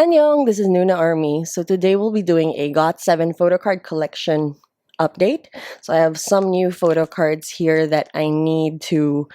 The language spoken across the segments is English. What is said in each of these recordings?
Annyeong, this is Nuna Army. So today we'll be doing a GOT7 photo card collection update. So I have some new photo cards here that I need to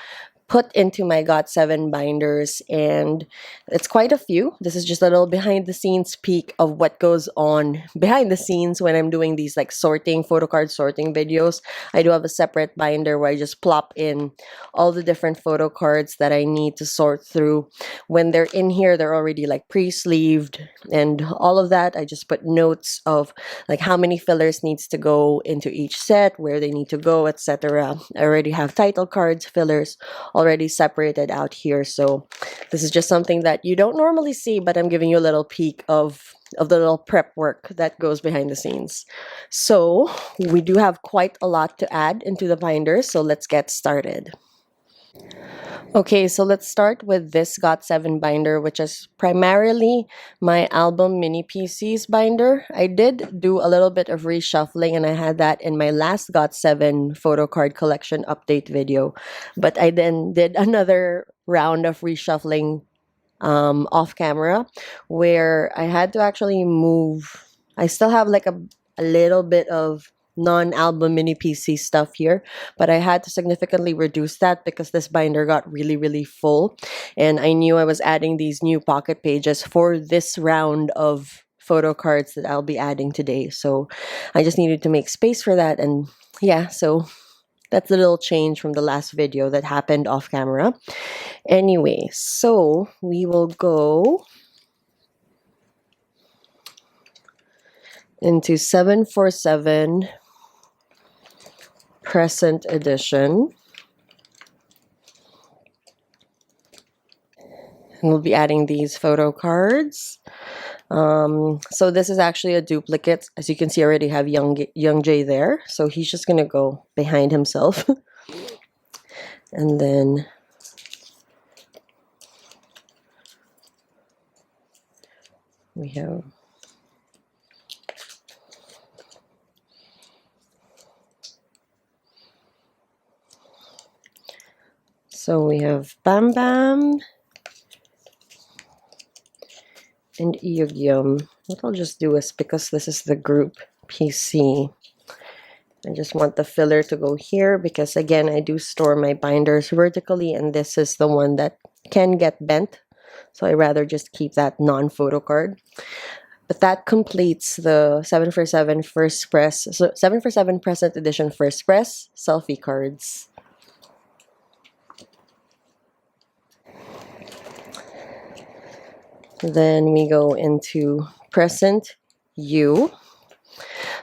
put into my GOT7 binders, and it's quite a few. This is just a little behind the scenes peek of what goes on behind the scenes when I'm doing these like photo card sorting videos. I do have a separate binder where I just plop in all the different photo cards that I need to sort through. When they're in here, they're already like pre-sleeved and all of that. I just put notes of like how many fillers needs to go into each set, where they need to go, etc. I already have title cards, fillers already separated out here. So this is just something that you don't normally see, but I'm giving you a little peek of the little prep work that goes behind the scenes. So we do have quite a lot to add into the binder, so let's get started. Okay, so let's start with this GOT7 binder, which is primarily my album mini PCs binder. I did do a little bit of reshuffling, and I had that in my last GOT7 photo card collection update video. But I then did another round of reshuffling off camera, where I had to actually move. I still have like a little bit of non-album mini PC stuff here, but I had to significantly reduce that because this binder got really full, and I knew I was adding these new pocket pages for this round of photo cards that I'll be adding today. So I just needed to make space for that, and yeah, so that's a little change from the last video that happened off camera. Anyway, so we will go into 747 present edition. And we'll be adding these photo cards. So this is actually a duplicate. As you can see, I already have Young Jay there. So he's just going to go behind himself. And then we have Bam Bam and Yugyum. What I'll just do is, because this is the group PC, I just want the filler to go here because, again, I do store my binders vertically, and this is the one that can get bent. So I rather just keep that non-photo card. But that completes the 747 First Press, so 747 Present Edition First Press selfie cards. Then we go into Present U.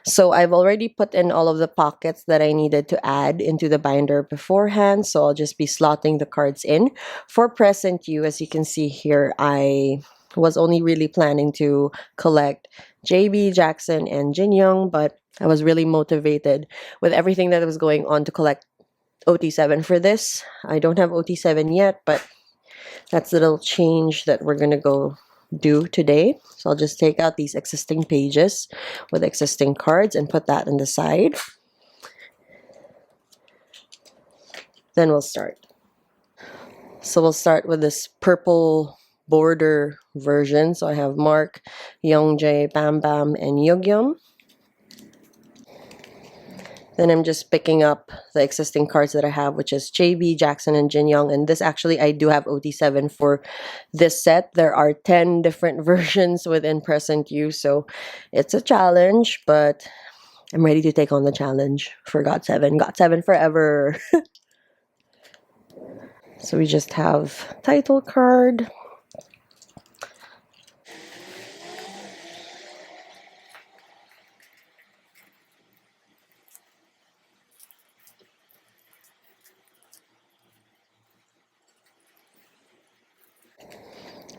So I've already put in all of the pockets that I needed to add into the binder beforehand, so I'll just be slotting the cards in. For Present U, as you can see here, I was only really planning to collect JB, Jackson, and Jin Young, but I was really motivated with everything that was going on to collect OT7 for this. I don't have OT7 yet, but that's the little change that we're gonna go do today. So I'll just take out these existing pages with existing cards and put that on the side. Then we'll start. So we'll start with this purple border version. So I have Mark, Youngjae, Bam Bam, and Yugyum. Then I'm just picking up the existing cards that I have, which is JB, Jackson, and Jin Young. And this actually, I do have OT7 for this set. There are 10 different versions within Present U, so it's a challenge, but I'm ready to take on the challenge for GOT7. GOT7 forever! So we just have title card.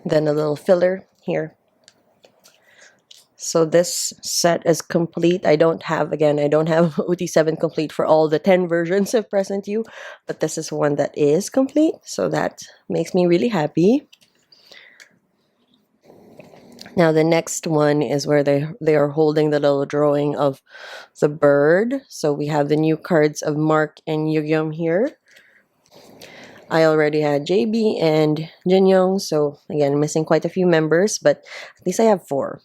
Then a little filler here. So this set is complete. I don't have OT7 complete for all the 10 versions of Present U, but this is one that is complete, so that makes me really happy. Now the next one is where they are holding the little drawing of the bird. So we have the new cards of Mark and Yugyum here. I already had JB and Jin Young, so again, missing quite a few members, but at least I have 4.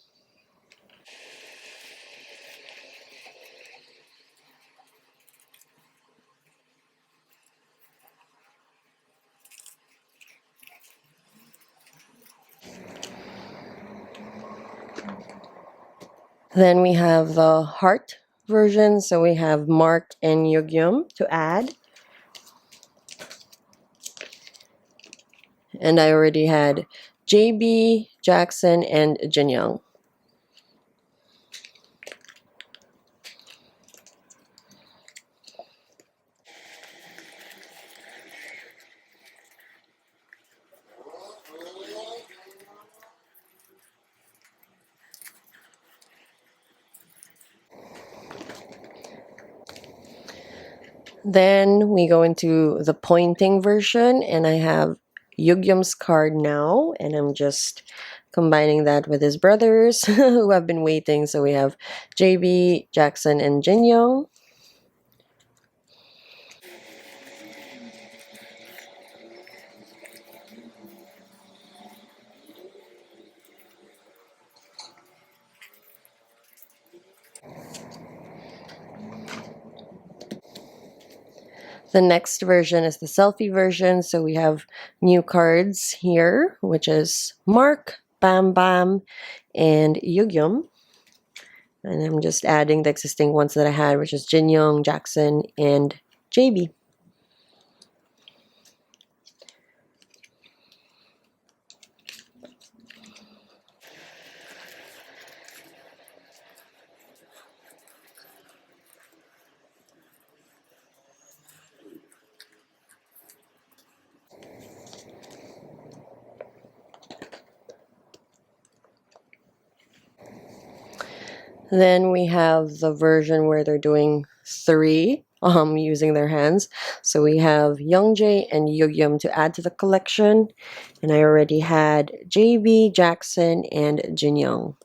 Then we have the heart version, so we have Mark and Yogyum to add. And I already had JB, Jackson, and Jin Young. Then we go into the pointing version, and I have Yugyum's card now, and I'm just combining that with his brothers who have been waiting. So we have JB, Jackson, and Jin Young. The next version is the selfie version. So we have new cards here, which is Mark, Bam Bam, and Yugyum. And I'm just adding the existing ones that I had, which is Jin Young, Jackson, and JB. Then we have the version where they're doing 3 using their hands. So we have Youngjae and Yugyum to add to the collection. And I already had JB, Jackson, and Jin Young.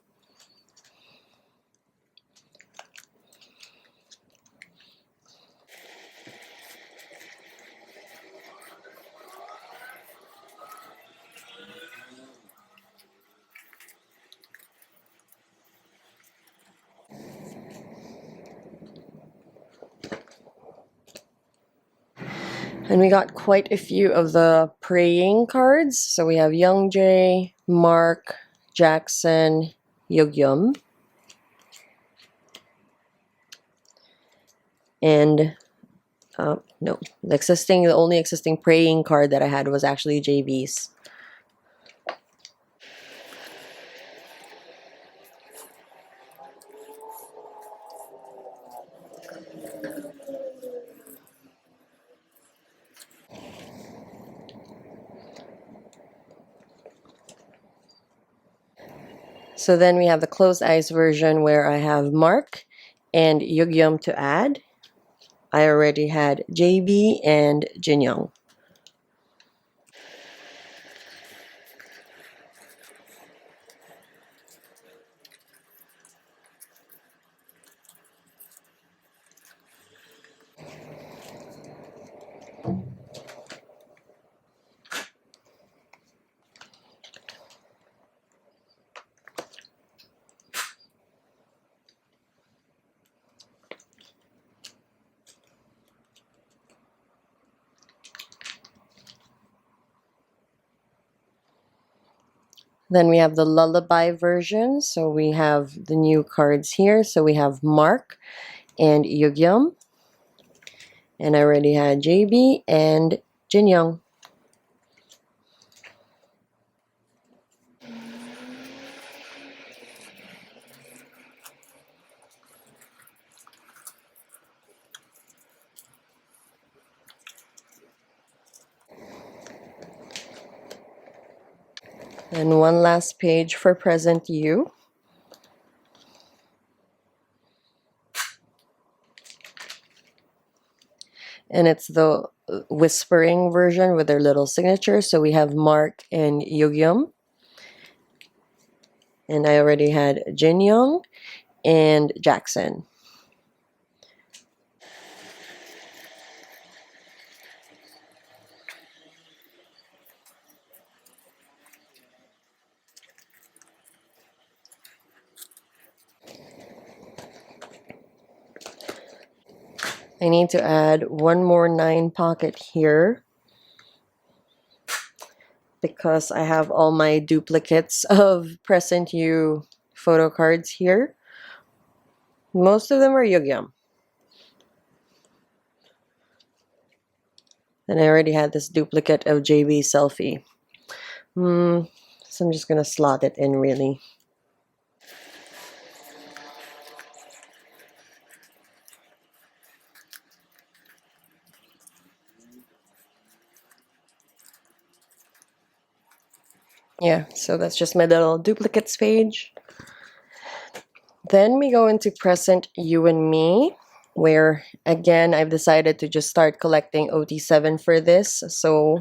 And we got quite a few of the praying cards. So we have Youngjae, Mark, Jackson, Yugyum. And no, the only existing praying card that I had was actually JB's. So then we have the closed eyes version where I have Mark and Yugyum to add. I already had JB and Jin Young. Then we have the lullaby version. So we have the new cards here. So we have Mark and Yugyum. And I already had JB and Jin Young. And one last page for present you. And it's the whispering version with their little signature. So we have Mark and Yugyum. And I already had Jin Young and Jackson. I need to add one more 9 pocket here because I have all my duplicates of Present You photo cards here. Most of them are Yugyeom. And I already had this duplicate of JB Selfie. So I'm just gonna slot it in really. Yeah, so that's just my little duplicates page. Then we go into Present You and Me, where again I've decided to just start collecting OT7 for this. So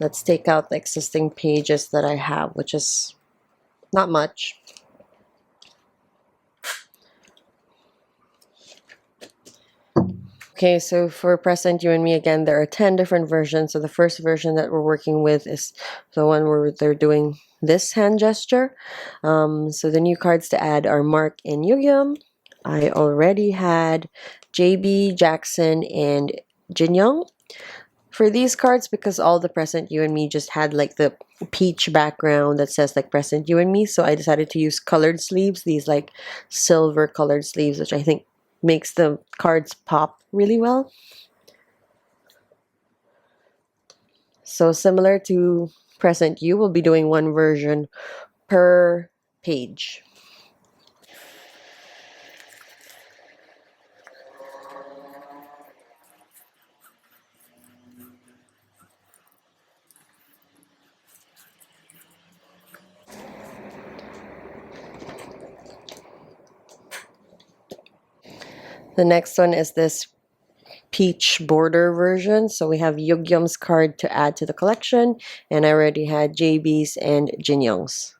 let's take out the existing pages that I have, which is not much. Okay, so for Present You and Me, again, there are 10 different versions. So the first version that we're working with is the one where they're doing this hand gesture. So the new cards to add are Mark and Yugyeom. I already had JB, Jackson, and Jinyoung. For these cards, because all the Present You and Me just had like the peach background that says like Present You and Me, so I decided to use colored sleeves, these like silver colored sleeves, which I think makes the cards pop really well. So similar to Present You, we'll be doing one version per page. The next one is this peach border version. So we have Yugyeom's card to add to the collection, and I already had JB's and Jinyoung's.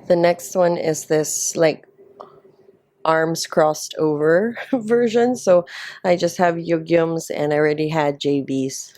The next one is this like arms crossed over version. So I just have Yugyeom's and I already had JB's.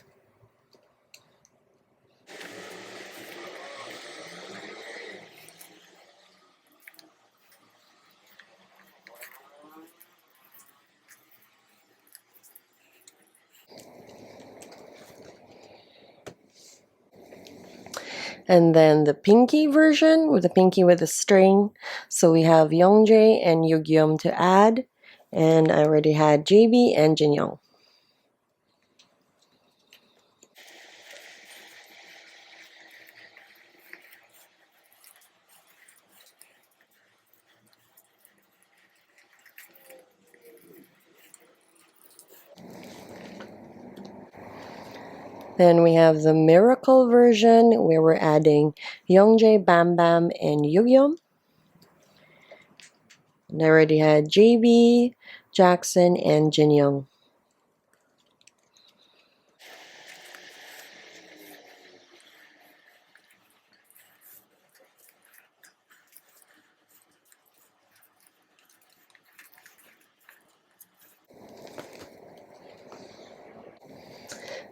And then the pinky version with the pinky with the string. So we have Youngjae and Yugyeom to add. And I already had JB and Jinyoung. Then we have the miracle version where we're adding Youngjae, Bam Bam, and Yugyeom. And I already had JB, Jackson, and Jinyoung.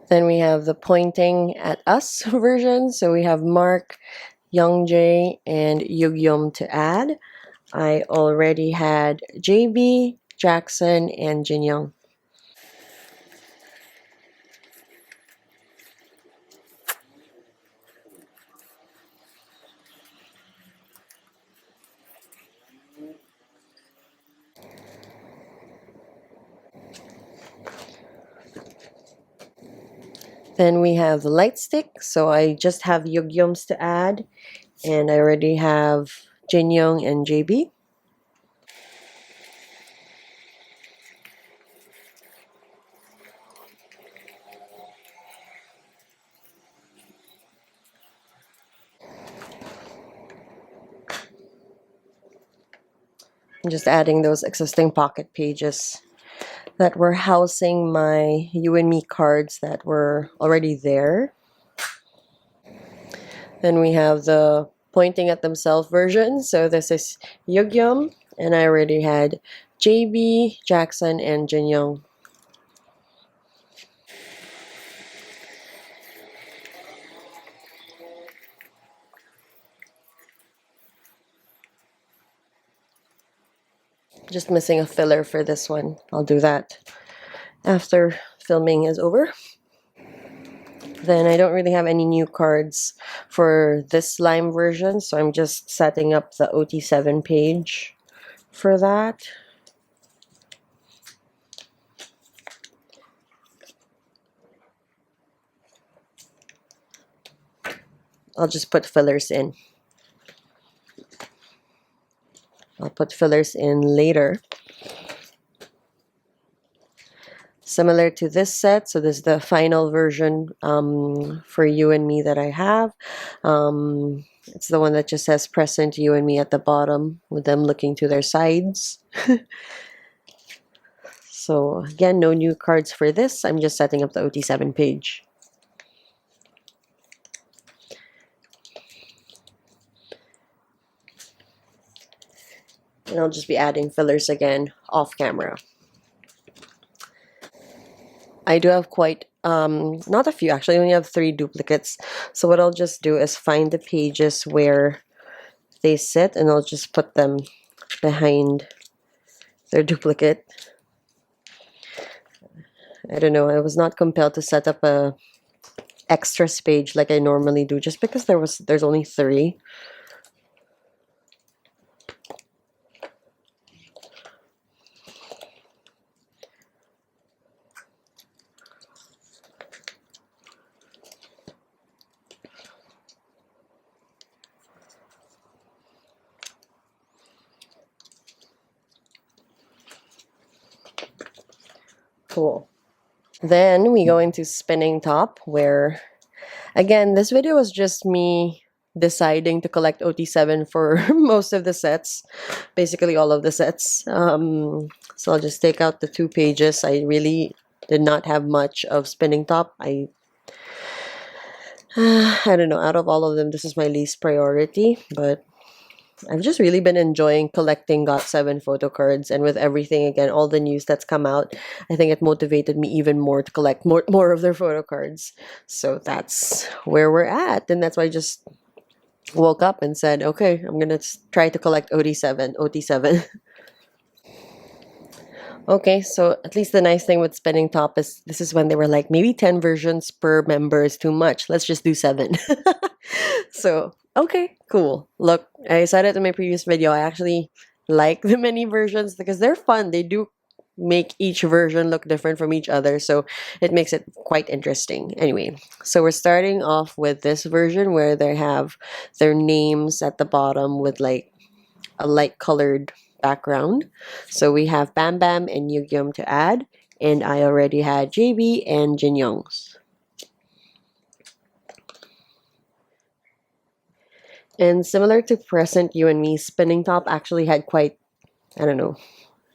Then we have the pointing at us version. So we have Mark, Youngjae, and Yugyeom to add. I already had JB, Jackson, and Jinyoung. Then we have the light stick. So I just have Yugyeom's to add. And I already have Jinyoung and JB. I'm just adding those existing pocket pages that were housing my You and Me cards that were already there. Then we have the pointing at themselves version. So this is Yugyeom, and I already had JB, Jackson, and Jin Young. Just missing a filler for this one. I'll do that after filming is over. Then I don't really have any new cards for this slime version, so I'm just setting up the OT7 page for that. I'll just put fillers in. I'll put fillers in later. Similar to this set, so this is the final version for You and Me that I have. It's the one that just says present You and Me at the bottom with them looking to their sides. So again, no new cards for this. I'm just setting up the OT7 page. And I'll just be adding fillers again off camera. I do have quite, not a few actually, I only have 3 duplicates. So what I'll just do is find the pages where they sit and I'll just put them behind their duplicate. I don't know, I was not compelled to set up a extras page like I normally do just because there's only 3. Cool. Then we go into spinning top, where again this video was just me deciding to collect OT7 for most of the sets, basically all of the sets. So I'll just take out the 2 pages. I really did not have much of spinning top. I don't know, out of all of them this is my least priority, but I've just really been enjoying collecting GOT7 photo cards, and with everything, again, all the news that's come out, I think it motivated me even more to collect more of their photo cards. So that's where we're at, and that's why I just woke up and said, okay, I'm gonna try to collect OT7. Okay, so at least the nice thing with spinning top is this is when they were like, maybe 10 versions per member is too much. Let's just do 7. So, okay, cool. Look, I said it in my previous video. I actually like the mini versions because they're fun. They do make each version look different from each other, so it makes it quite interesting. Anyway, so we're starting off with this version where they have their names at the bottom with like a light colored background. So we have Bam Bam and Yugyum to add, and I already had JB and Jin Young's. And similar to Present You and Me, Spinning Top actually had quite, I don't know,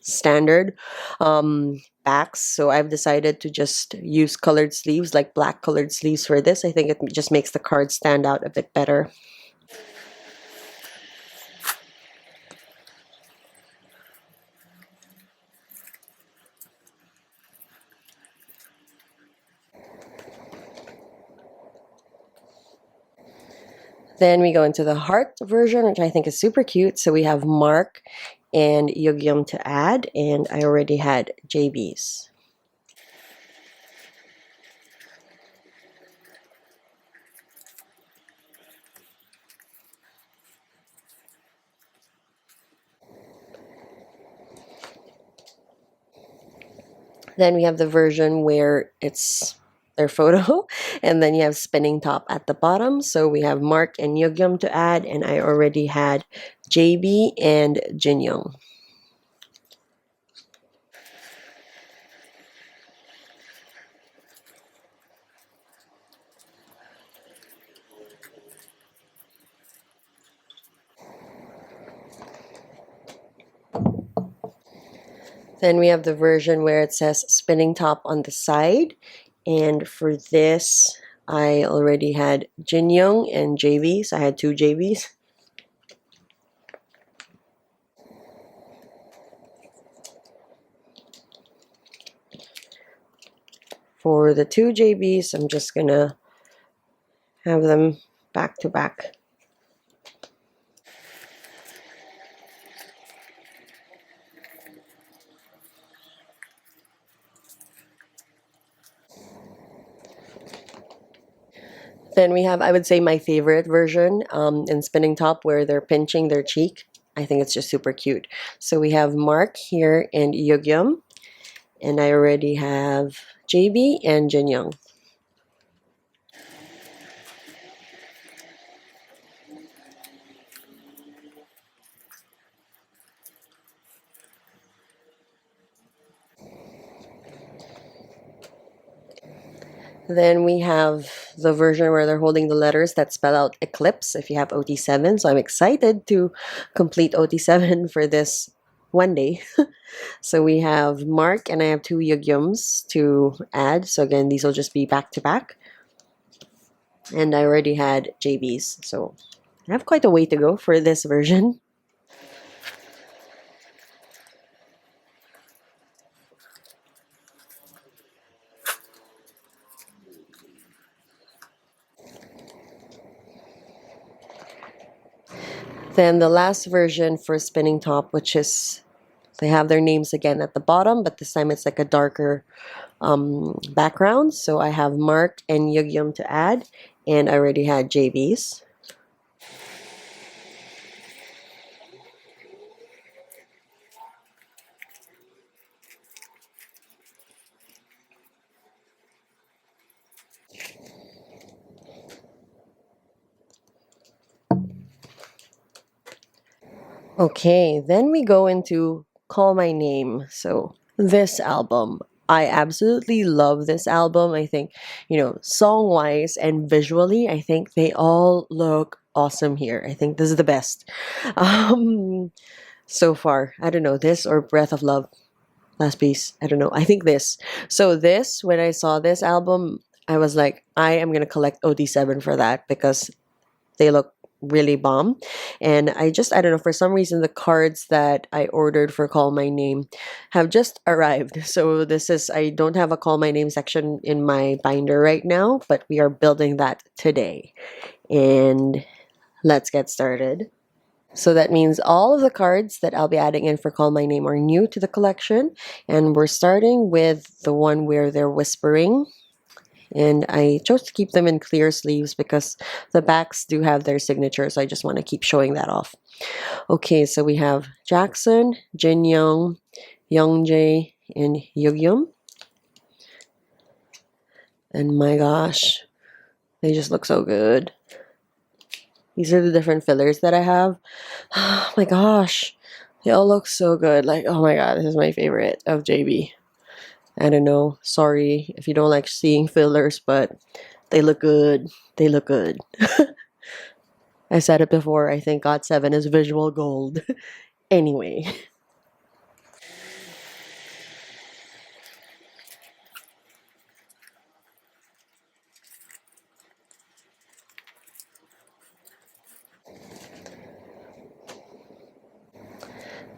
standard backs. So I've decided to just use colored sleeves, like black colored sleeves for this. I think it just makes the card stand out a bit better. Then we go into the heart version, which I think is super cute. So we have Mark and Yugyum to add, and I already had JB's. Then we have the version where it's their photo, and then you have spinning top at the bottom. So we have Mark and Yugyum to add, and I already had JB and Jin Young. Then we have the version where it says spinning top on the side. And for this, I already had Jin Young and JB, so I had 2 JBs. For the two JBs, I'm just gonna have them back to back. Then we have, I would say, my favorite version in Spinning Top where they're pinching their cheek. I think it's just super cute. So we have Mark here and Yugyum. And I already have JB and Jin Young. Then we have the version where they're holding the letters that spell out Eclipse if you have OT7. So I'm excited to complete OT7 for this one day. So we have Mark and I have two Yugyums to add. So again, these will just be back to back. And I already had JBs. So I have quite a way to go for this version. Then the last version for Spinning Top, which is they have their names again at the bottom, but this time it's like a darker background. So I have Mark and Yugyum to add, and I already had JB's. Okay, then we go into Call My Name. So this album, I absolutely love this album. I think, song wise and visually, I think they all look awesome here. I think this is the best so far. I don't know, this or Breath of Love, last piece. I don't know. I think this. So this, when I saw this album, I was like, I am gonna collect OD7 for that because they look really bomb. And I don't know, for some reason the cards that I ordered for Call My Name have just arrived. So I don't have a Call My Name section in my binder right now, but we are building that today. And let's get started. So that means all of the cards that I'll be adding in for Call My Name are new to the collection. And we're starting with the one where they're whispering. And I chose to keep them in clear sleeves because the backs do have their signature, so I just want to keep showing that off. Okay, so we have Jackson, Jin Young, Youngjae, and Yugyum. And my gosh, they just look so good. These are the different fillers that I have. Oh my gosh, they all look so good. Like, oh my god, this is my favorite of JB. I don't know. Sorry if you don't like seeing fillers, but they look good. They look good. I said it before. I think GOT7 is visual gold. Anyway.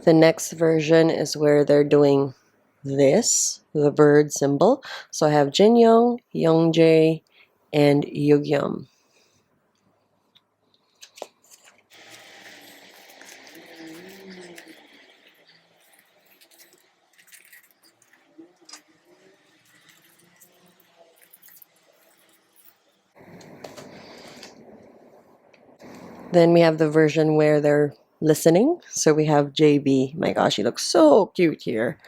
The next version is where they're doing this, the bird symbol. So I have Jin Young, Youngjae, and Yugyum. Then we have the version where they're listening. So we have JB. My gosh, he looks so cute here.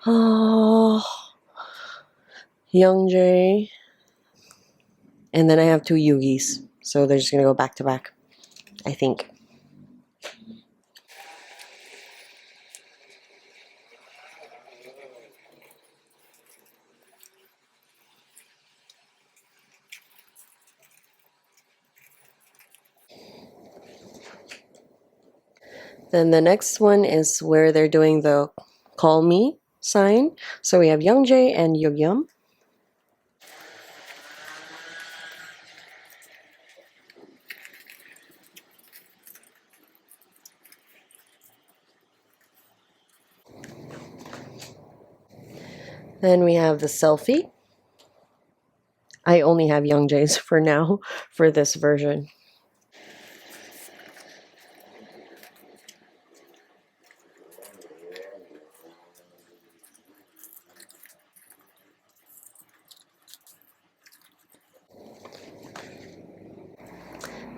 Oh, Youngjae. And then I have two Yugis. So they're just going to go back to back, I think. Then the next one is where they're doing the call me sign. So we have Youngjae and Yugyum. Then we have the selfie. I only have Young Jays for now for this version.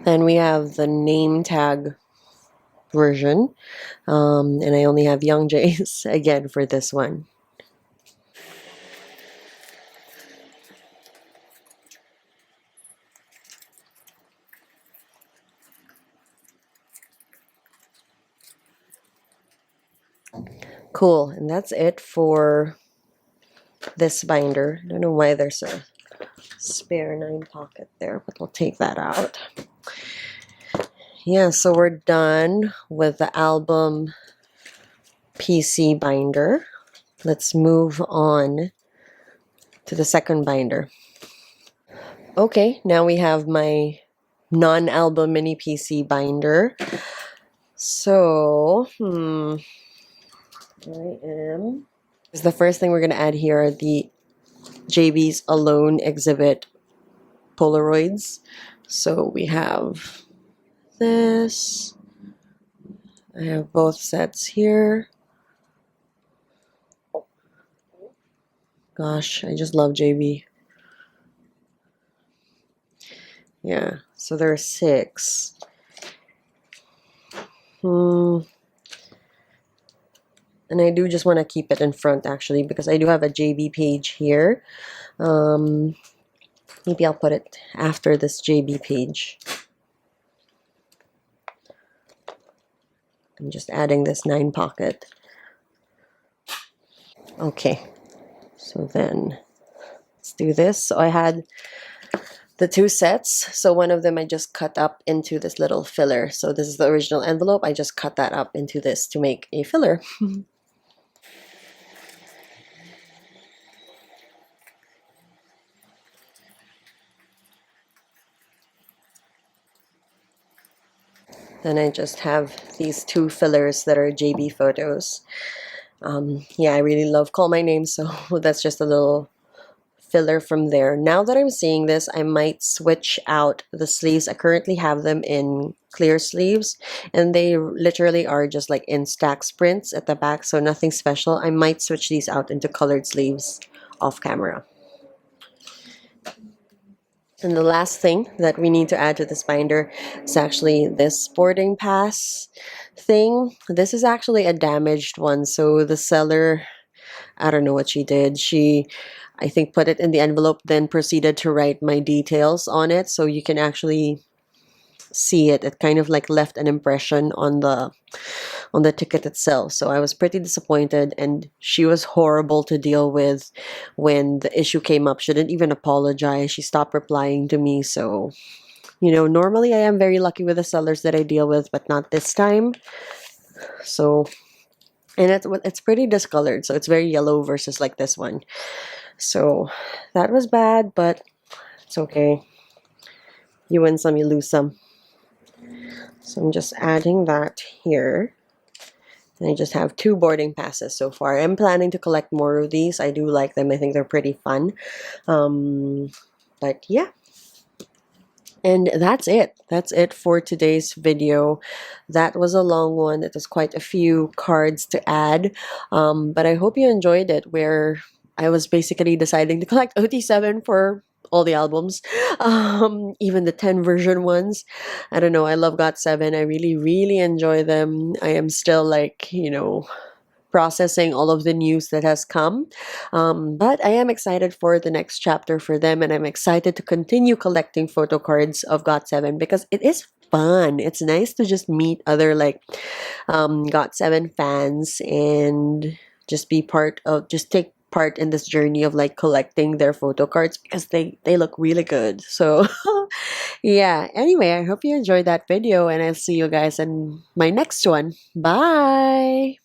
Then we have the name tag version. And I only have Young Jays again for this one. Cool, and that's it for this binder. I don't know why there's a spare 9 pocket there, but we'll take that out. Yeah, so we're done with the album PC binder. Let's move on to the second binder. Okay, now we have my non-album mini PC binder. So, the first thing we're going to add here are the JB's Alone exhibit Polaroids. So we have this. I have both sets here. Gosh, I just love JB. Yeah, so there are 6. And I do just want to keep it in front actually because I do have a JB page here. Maybe I'll put it after this JB page. I'm just adding this 9 pocket. Okay, so then let's do this. So I had the 2 sets. So one of them I just cut up into this little filler. So this is the original envelope. I just cut that up into this to make a filler. Then I just have these 2 fillers that are JB photos. Yeah, I really love Call My Name, so that's just a little filler from there. Now that I'm seeing this, I might switch out the sleeves. I currently have them in clear sleeves, and they literally are just like Instax prints at the back, so nothing special. I might switch these out into colored sleeves off camera. And the last thing that we need to add to this binder is actually this boarding pass thing. This is actually a damaged one, so the seller, I don't know what she did. She, I think, put it in the envelope, then proceeded to write my details on it, so you can actually see it. It kind of like left an impression on the ticket itself. So I was pretty disappointed, and she was horrible to deal with when the issue came up. She didn't even apologize. She stopped replying to me. So, you know, normally I am very lucky with the sellers that I deal with, but not this time. So, and it's pretty discolored, so it's very yellow versus like this one. So that was bad, but it's okay. You win some, you lose some. So I'm just adding that here. And I just have 2 boarding passes so far. I'm planning to collect more of these. I do like them. I think they're pretty fun. But yeah. And that's it. That's it for today's video. That was a long one. It was quite a few cards to add. But I hope you enjoyed it, where I was basically deciding to collect OT7 for all the albums, even the 10 version ones. I don't know, I love GOT7. I really enjoy them. I am still like, you know, processing all of the news that has come, but I am excited for the next chapter for them, and I'm excited to continue collecting photo cards of GOT7 because it is fun. It's nice to just meet other like GOT7 fans and just be part of, just take part in this journey of like collecting their photo cards because they look really good. So yeah, anyway, I hope you enjoyed that video, and I'll see you guys in my next one. Bye.